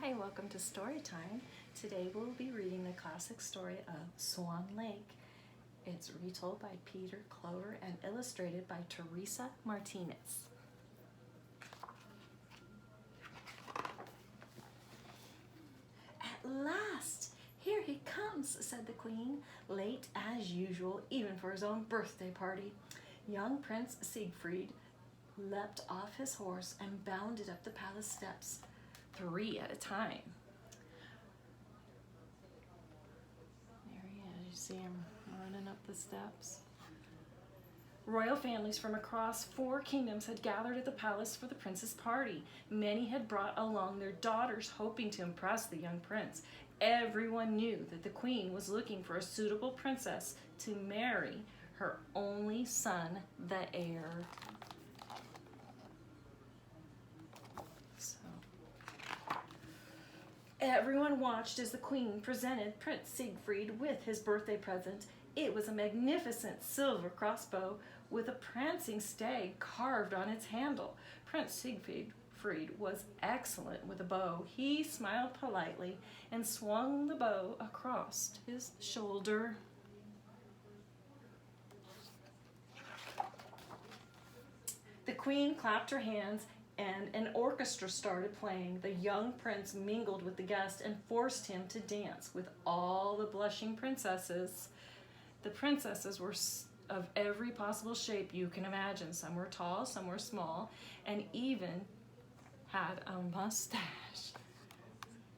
Hi, welcome to Story Time. Today we'll be reading the classic story of Swan Lake. It's retold by Peter Clover and illustrated by Teresa Martinez. At last! Here he comes, said the queen, late as usual, even for his own birthday party. Young Prince Siegfried leapt off his horse and bounded up the palace steps, 3 at a time. There he is. You see him running up the steps. Royal families from across 4 kingdoms had gathered at the palace for the prince's party. Many had brought along their daughters, hoping to impress the young prince. Everyone knew that the queen was looking for a suitable princess to marry her only son, the heir. Everyone watched as the queen presented Prince Siegfried with his birthday present. It was a magnificent silver crossbow with a prancing stag carved on its handle. Prince Siegfried was excellent with a bow. He smiled politely and swung the bow across his shoulder. The queen clapped her hands and an orchestra started playing. The young prince mingled with the guests and forced him to dance with all the blushing princesses. The princesses were of every possible shape you can imagine. Some were tall, some were small, and even had a mustache.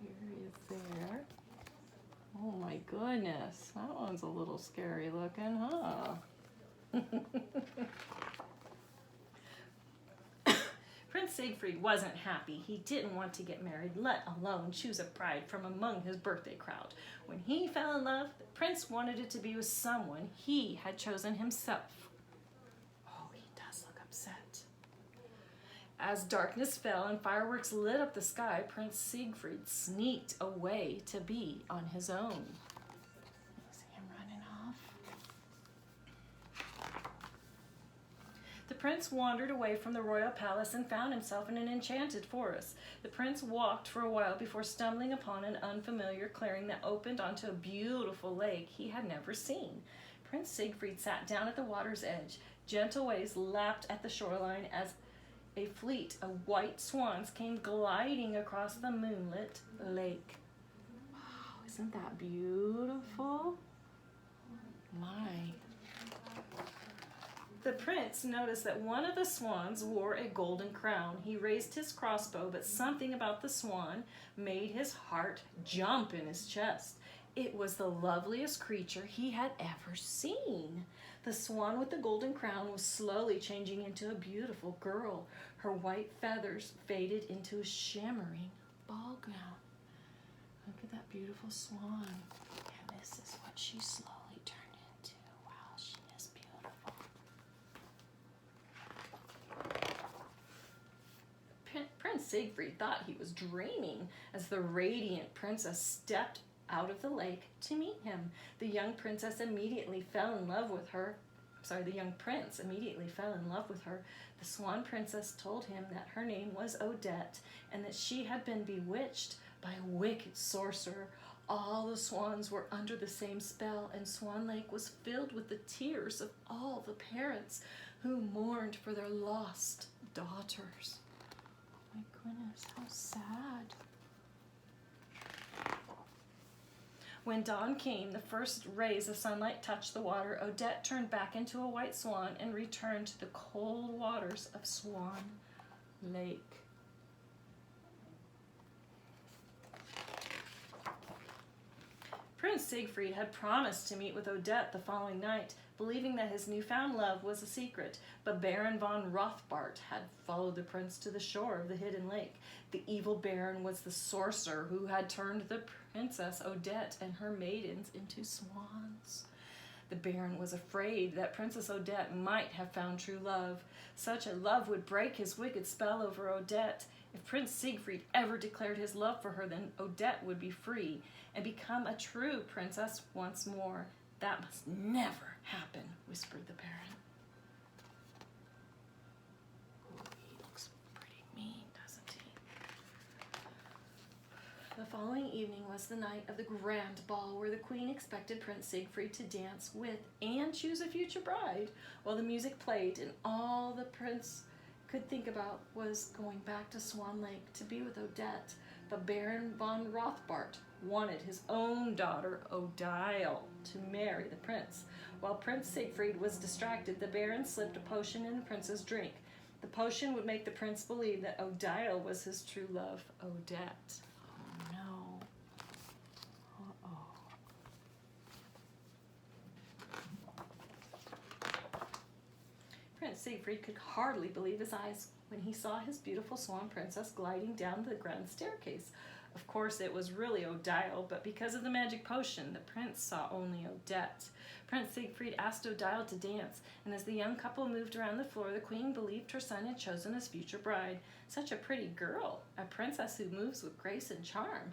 Here he is there. Oh my goodness, that one's a little scary looking, huh? Prince Siegfried wasn't happy. He didn't want to get married, let alone choose a bride from among his birthday crowd. When he fell in love, the prince wanted it to be with someone he had chosen himself. Oh, he does look upset. As darkness fell and fireworks lit up the sky, Prince Siegfried sneaked away to be on his own. See him running off? The prince wandered away from the royal palace and found himself in an enchanted forest. The prince walked for a while before stumbling upon an unfamiliar clearing that opened onto a beautiful lake he had never seen. Prince Siegfried sat down at the water's edge. Gentle waves lapped at the shoreline as a fleet of white swans came gliding across the moonlit lake. Wow, isn't that beautiful? My. The prince noticed that one of the swans wore a golden crown. He raised his crossbow, but something about the swan made his heart jump in his chest. It was the loveliest creature he had ever seen. The swan with the golden crown was slowly changing into a beautiful girl. Her white feathers faded into a shimmering ball gown. Look at that beautiful swan. And this is what she slowly turned into. Wow, she is beautiful. Prince Siegfried thought he was dreaming as the radiant princess stepped out of the lake to meet him. The young prince immediately fell in love with her. The The swan princess told him that her name was Odette and that she had been bewitched by a wicked sorcerer. All the swans were under the same spell, and Swan Lake was filled with the tears of all the parents who mourned for their lost daughters. My goodness, how sad. When dawn came, the first rays of sunlight touched the water. Odette turned back into a white swan and returned to the cold waters of Swan Lake. Prince Siegfried had promised to meet with Odette the following night, believing that his newfound love was a secret, but Baron von Rothbart had followed the prince to the shore of the hidden lake. The evil baron was the sorcerer who had turned the princess Odette and her maidens into swans. The baron was afraid that Princess Odette might have found true love. Such a love would break his wicked spell over Odette. If Prince Siegfried ever declared his love for her, then Odette would be free and become a true princess once more. That must never happen, whispered the baron. Oh, he looks pretty mean, doesn't he? following evening was the night of the grand ball where the queen expected Prince Siegfried to dance with and choose a future bride. While the music played and all the prince could think about was going back to Swan Lake to be with Odette, but Baron von Rothbart wanted his own daughter, Odile, to marry the prince. While Prince Siegfried was distracted, the Baron slipped a potion in the prince's drink. The potion would make the prince believe that Odile was his true love, Odette. Oh no. Uh-oh. Prince Siegfried could hardly believe his eyes when he saw his beautiful swan princess gliding down the grand staircase. Of course, it was really Odile, but because of the magic potion, the prince saw only Odette. Prince Siegfried asked Odile to dance, and as the young couple moved around the floor, the queen believed her son had chosen his future bride. Such a pretty girl, a princess who moves with grace and charm.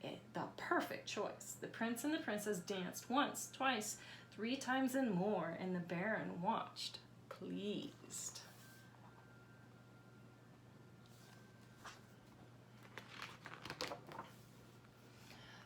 The perfect choice. The prince and the princess danced once, twice, 3 times and more, and the Baron watched, pleased.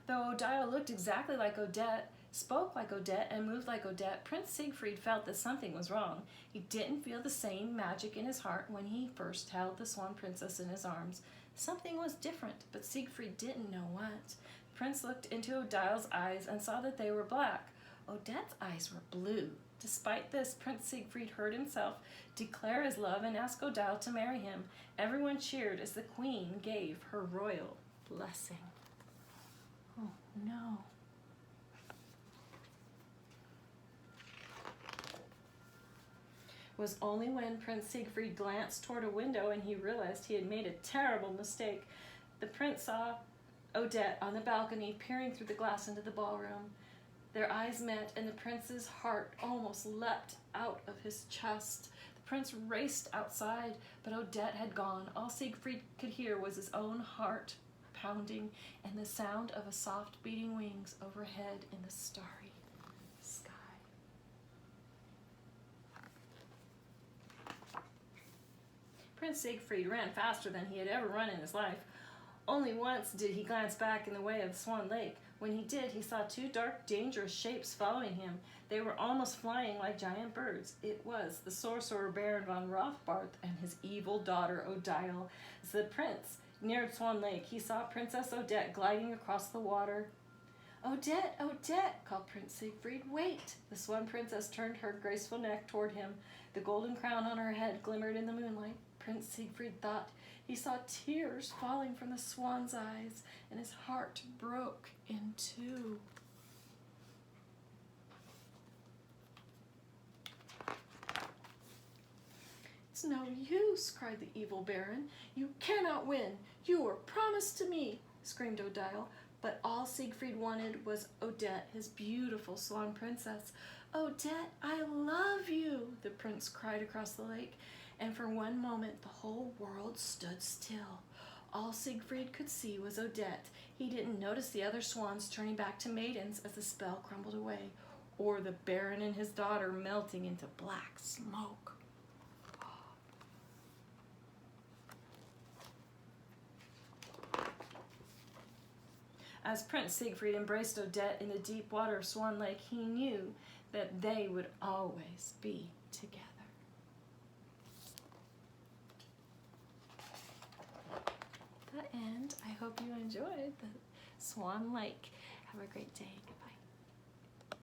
Though Odile looked exactly like Odette, spoke like Odette, and moved like Odette, Prince Siegfried felt that something was wrong. He didn't feel the same magic in his heart when he first held the Swan Princess in his arms. Something was different, but Siegfried didn't know what. The prince looked into Odile's eyes and saw that they were black. Odette's eyes were blue. Despite this, Prince Siegfried heard himself declare his love and ask Odile to marry him. Everyone cheered as the queen gave her royal blessing. Oh no. It was only when Prince Siegfried glanced toward a window and he realized he had made a terrible mistake. The prince saw Odette on the balcony peering through the glass into the ballroom. Their eyes met and the prince's heart almost leapt out of his chest. The prince raced outside, but Odette had gone. All Siegfried could hear was his own heart pounding and the sound of a soft beating wings overhead in the starry sky. Prince Siegfried ran faster than he had ever run in his life. Only once did he glance back in the way of Swan Lake. When he did, he saw 2 dark, dangerous shapes following him. They were almost flying like giant birds. It was the sorcerer Baron von Rothbart and his evil daughter Odile. As the prince neared Swan Lake, he saw Princess Odette gliding across the water. "Odette, Odette," called Prince Siegfried. "Wait!" The Swan Princess turned her graceful neck toward him. The golden crown on her head glimmered in the moonlight. Prince Siegfried thought he saw tears falling from the swan's eyes, and his heart broke in 2. "It's no use," cried the evil Baron. "You cannot win. You were promised to me," screamed Odile. But all Siegfried wanted was Odette, his beautiful swan princess. "Odette, I love you," the prince cried across the lake. And for one moment the whole world stood still. All Siegfried could see was Odette. He didn't notice the other swans turning back to maidens as the spell crumbled away, or the Baron and his daughter melting into black smoke. As Prince Siegfried embraced Odette in the deep water of Swan Lake, he knew that they would always be together. The end. I hope you enjoyed the Swan Lake. Have a great day. Goodbye.